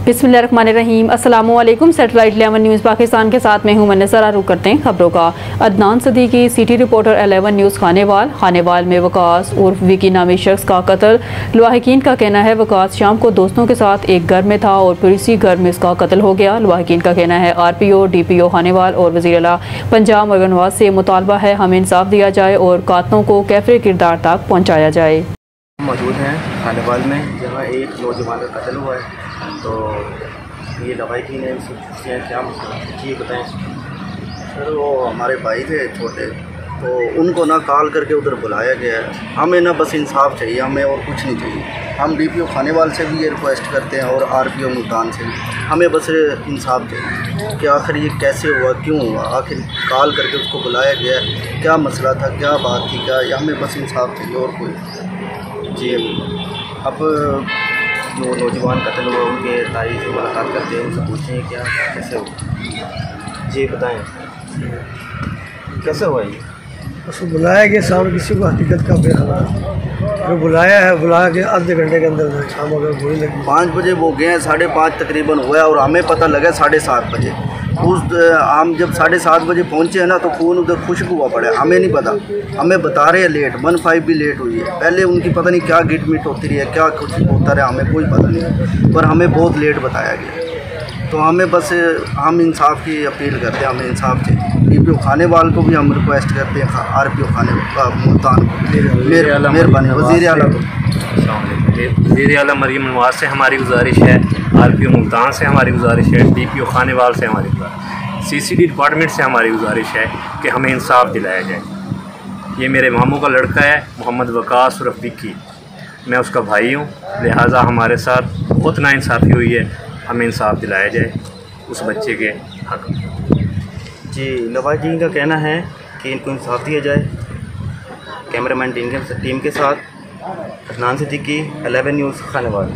बिस्मिल्लाहिर्रहमानिर्रहीम। अस्सलामु अलैकुम। सैटेलाइट 11 न्यूज़ पाकिस्तान के साथ मैं हूं मन्नसर। रुख करते हैं खबरों का। Adnan Siddiqui city reporter 11 news Khanewal में वकास उर्फ विकी नामी शख्स का कत्ल। लवाहिकीन का कहना है वकास शाम को दोस्तों के साथ एक घर में था और फिर इसी घर में इसका कत्ल हो गया। लवाहिकीन का कहना है RPO DPO खानेवाल और वज़ीर आला पंजाब मरगन नवाज से मुतालबा है हमें इंसाफ दिया जाए और कातलों को कैफरे किरदार तक पहुँचाया जाए। मौजूद हैं खानेवाल में जहाँ एक नौजवान का कत्ल हुआ है, तो ये लवाहिकीन है, इनसे पूछते हैं क्या जी बताएं। सर वो हमारे भाई थे छोटे, तो उनको ना कॉल करके उधर बुलाया गया है। हमें ना बस इंसाफ चाहिए, हमें और कुछ नहीं चाहिए। हम DPO खानेवाल से भी ये रिक्वेस्ट करते हैं और RPO मुल्तान से भी, हमें बस इंसाफ चाहिए कि आखिर ये कैसे हुआ, क्यों हुआ, आखिर कॉल करके उसको बुलाया गया, क्या मसला था, क्या बात थी, क्या, हमें बस इंसाफ चाहिए और कोई जी। अब जो नौजवान कत्ल हुआ उनके तारीख से मुलाकात करते हैं, उनसे पूछते हैं क्या कैसे हुआ। जी बताएं कैसे हुआ ये। उसको बुलाया गया, सामने किसी को हकीकत का बेखबर जो बुलाया है, बुला के आधे घंटे के अंदर शाम अगर गोली लगी 5 बजे वो गए, 5:30 तकरीबन हुआ और हमें पता लगा 7:30 बजे। हम जब 7:30 बजे पहुँचे हैं ना, तो फ़ोन उधर खुशक हुआ पड़ा है, हमें नहीं पता, हमें बता रहे हैं लेट 15 भी लेट हुई है। पहले उनकी पता नहीं क्या गिट मिट होती रही है, क्या कुछ होता रहा, हमें कोई पता नहीं, पर हमें बहुत लेट बताया गया। तो हमें बस हम इंसाफ की अपील करते हैं, हमें इंसाफ चाहिए। DPO खानेवाल को भी हम रिक्वेस्ट करते हैं, RPO मुल्तान को मेहरबानी, वज़ीर आला को। वज़ीर आला मरगन नवाज से हमारी गुजारिश है, RPO मुल्तान से हमारी गुजारिश है, DPO खानेवाल से हमारी गुजारिश, CCD डिपार्टमेंट से हमारी गुजारिश है कि हमें इंसाफ दिलाया जाए। ये मेरे मामू का लड़का है मोहम्मद वकास उर्फ विक्की, मैं उसका भाई हूँ, लिहाजा हमारे साथ बहुत नाइंसाफ़ी हुई है, हमें इंसाफ दिलाया जाए उस बच्चे के हक़ में। जी लवाहिकीन का कहना है कि इनको इंसाफ दिया जाए। कैमरामैन टीम के साथ अदनान सिद्दीकी 11 न्यूज़ खानेवाल।